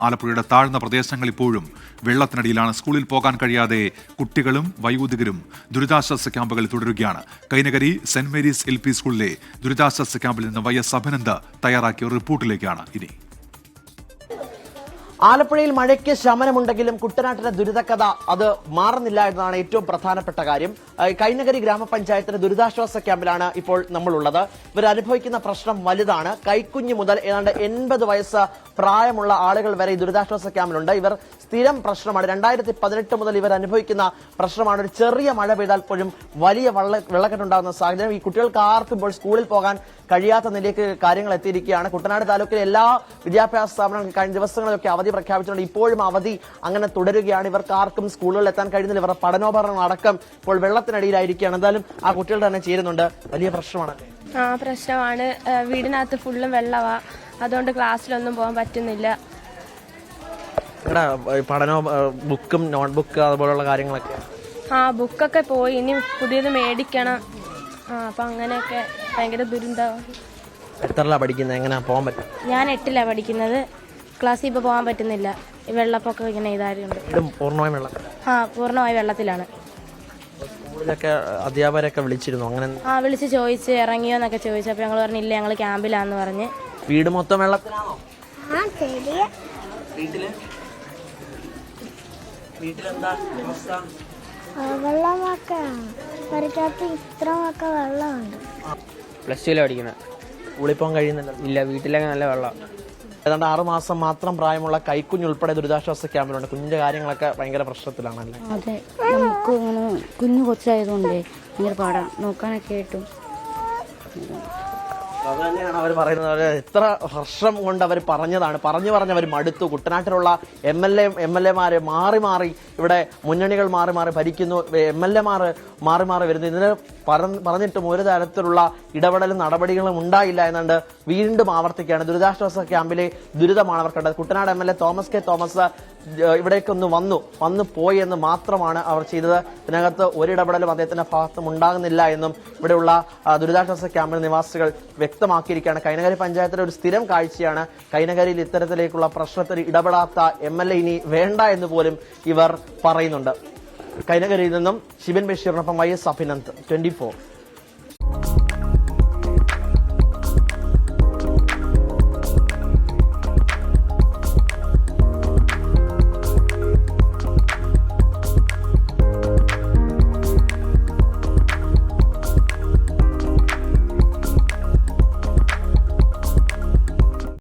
ആലപ്പുഴയുടെ താഴ്ന്ന പ്രദേശങ്ങൾ ഇപ്പോഴും വെള്ളത്തിനടിയിലാണ്. സ്കൂളിൽ പോകാൻ കഴിയാതെ കുട്ടികളും വയോധികരും ദുരിതാശ്വാസ ക്യാമ്പുകളിൽ തുടരുകയാണ്. കൈനകരി സെന്റ് മേരീസ് LP സ്കൂളിലെ ദുരിതാശ്വാസ ക്യാമ്പിൽ നിന്ന് YS അഭിനന്ദ് തയ്യാറാക്കിയ റിപ്പോർട്ടിലേക്കാണ് ഇനി. ആലപ്പുഴയിൽ മഴയ്ക്ക് ശമനമുണ്ടെങ്കിലും കുട്ടനാട്ടിലെ ദുരിതക്കഥ അത് മാറുന്നില്ല എന്നതാണ് ഏറ്റവും പ്രധാനപ്പെട്ട കാര്യം. കൈനകരി ഗ്രാമപഞ്ചായത്തിന്റെ ദുരിതാശ്വാസ ക്യാമ്പിലാണ് ഇപ്പോൾ നമ്മളുള്ളത്. ഇവർ അനുഭവിക്കുന്ന പ്രശ്നം വലുതാണ്. കൈക്കുഞ്ഞ് മുതൽ ഏതാണ്ട് 80 വയസ്സ് പ്രായമുള്ള ആളുകൾ വരെ ഈ ദുരിതാശ്വാസ ക്യാമ്പിലുണ്ട്. ഇവർ സ്ഥിരം പ്രശ്നമാണ്. 2018 മുതൽ ഇവർ അനുഭവിക്കുന്ന പ്രശ്നമാണ്. ഒരു ചെറിയ മഴ പെയ്താൽ പോലും വലിയ വെള്ളക്കെട്ടുണ്ടാകുന്ന സാഹചര്യം. ഈ കുട്ടികൾക്ക് ആർക്കും ഇപ്പോൾ സ്കൂളിൽ പോകാൻ കഴിയാത്ത നിലയ്ക്ക് കാര്യങ്ങൾ എത്തിയിരിക്കുകയാണ്. കുട്ടനാട് താലൂക്കിലെ എല്ലാ വിദ്യാഭ്യാസ സ്ഥാപനങ്ങളും കഴിഞ്ഞ ദിവസങ്ങളിലൊക്കെ അവധി പ്രഖ്യാപിച്ചിട്ടുണ്ട്. ഇപ്പോഴും അവധി അങ്ങനെ തുടരുകയാണ്. ഇവർക്ക് ആർക്കും സ്കൂളുകളിൽ എത്താൻ കഴിയുന്നില്ല. ഇവരുടെ പഠനോപകരണങ്ങൾ അടക്കം ഇപ്പോൾ വെള്ളത്തിനടിയിലായിരിക്കുകയാണ്. എന്തായാലും ആ കുട്ടികൾ തന്നെ ചേരുന്നുണ്ട്. വലിയ പ്രശ്നമാണ്. പ്രശ്നമാണ്. വീടിനകത്ത് ഫുള്ളും വെള്ളമാ. അതുകൊണ്ട് ക്ലാസ്സിലൊന്നും പോകാൻ പറ്റുന്നില്ല. പഠനോ ബുക്കും നോട്ട്ബുക്ക് അതുപോലുള്ള കാര്യങ്ങളൊക്കെ ബുക്കൊക്കെ പോയി. ഇനി പുതിയത് മേടിക്കണം. അപ്പൊ അങ്ങനെയൊക്കെ ഭയങ്കര ദുരന്തമാണ്. എത്രല്ല പഠിക്കുന്നത്? എങ്ങനെ പോകാൻ പറ്റും? ഞാൻ 8ലാണ് പഠിക്കുന്നത്. ക്ലാസ്സിൽ ഇപ്പൊ പോകാൻ പറ്റുന്നില്ല. വെള്ളപ്പൊക്കം ഇങ്ങനെ ഇതായതുകൊണ്ട് പൂർണ്ണമായും വെള്ളം. പൂർണ്ണമായി വെള്ളത്തിലാണ്. സ്കൂളിലൊക്കെ അധ്യാപകരൊക്കെ വിളിച്ചിരുന്നു. അങ്ങനെ വിളിച്ച് ചോദിച്ച് ഇറങ്ങിയോ എന്നൊക്കെ ചോദിച്ചു. അപ്പൊ ഞങ്ങൾ പറഞ്ഞില്ല, ഞങ്ങൾ ക്യാമ്പിലാന്ന് പറഞ്ഞ്. വീട് മൊത്തം വെള്ളത്തിലാണോ? വീട്ടിലെന്താ അവസ്ഥ? വെള്ളമൊക്കെ ഇത്രമൊക്കെ വെള്ളമുണ്ട്. +2 പഠിക്കുന്നത്. സ്കൂളിൽ പോകാൻ കഴിയുന്നില്ല. ഇല്ല, വീട്ടിലൊക്കെ നല്ല വെള്ളം. ഏതാണ്ട് 6 മാസം മാത്രം പ്രായമുള്ള കൈക്കുഞ്ഞുൾപ്പെടെ ദുരിതാശ്വാസ ക്യാമ്പിലുണ്ട്. കുഞ്ഞിന്റെ കാര്യങ്ങളൊക്കെ ഭയങ്കര പ്രശ്നത്തിലാണല്ലേ? അതെ, നമുക്ക് ഇങ്ങനെ കുഞ്ഞു കൊച്ചായതുകൊണ്ട് ഭയങ്കര പാടാ നോക്കാനൊക്കെ ആയിട്ടും. അത് തന്നെയാണ് അവർ പറയുന്നത്. എത്ര വർഷം കൊണ്ട് അവർ പറഞ്ഞതാണ്. പറഞ്ഞ് അവർ മടുത്തു. കുട്ടനാട്ടിലുള്ള MLA മാറി ഇവിടെ മുന്നണികൾ മാറി ഭരിക്കുന്നു. MLA മാറി വരുന്നു. ഇതിന് പറഞ്ഞിട്ടും ഒരു തരത്തിലുള്ള ഇടപെടലും നടപടികളും ഉണ്ടായില്ല എന്നുണ്ട് വീണ്ടും ആവർത്തിക്കുകയാണ്. ദുരിതാശ്വാസ ക്യാമ്പിലെ ദുരിതമാണ് അവർ കണ്ടത്. കുട്ടനാട് MLA തോമസ് കെ തോമസ് ഇവിടേക്കൊന്ന് വന്നു പോയി എന്ന് മാത്രമാണ് അവർ ചെയ്തത്. ഇതിനകത്ത് ഒരിടപെടലും അദ്ദേഹത്തിന്റെ ഭാഗത്തും ഉണ്ടാകുന്നില്ല എന്നും ഇവിടെയുള്ള ദുരിതാശ്വാസ ക്യാമ്പിലെ നിവാസികൾ വ്യക്തമാക്കിയിരിക്കുകയാണ്. കൈനകരി പഞ്ചായത്തിലെ ഒരു സ്ഥിരം കാഴ്ചയാണ്. കൈനകരിയിൽ ഇത്തരത്തിലേക്കുള്ള പ്രശ്നത്തിൽ ഇടപെടാത്ത MLA ഇനി വേണ്ട എന്ന് പോലും ഇവർ പറയുന്നുണ്ട്. കൈനകരിയിൽ നിന്നും ശിവൻ ബഷീറിനൊപ്പം YS അഭിനന്ദ്, 24.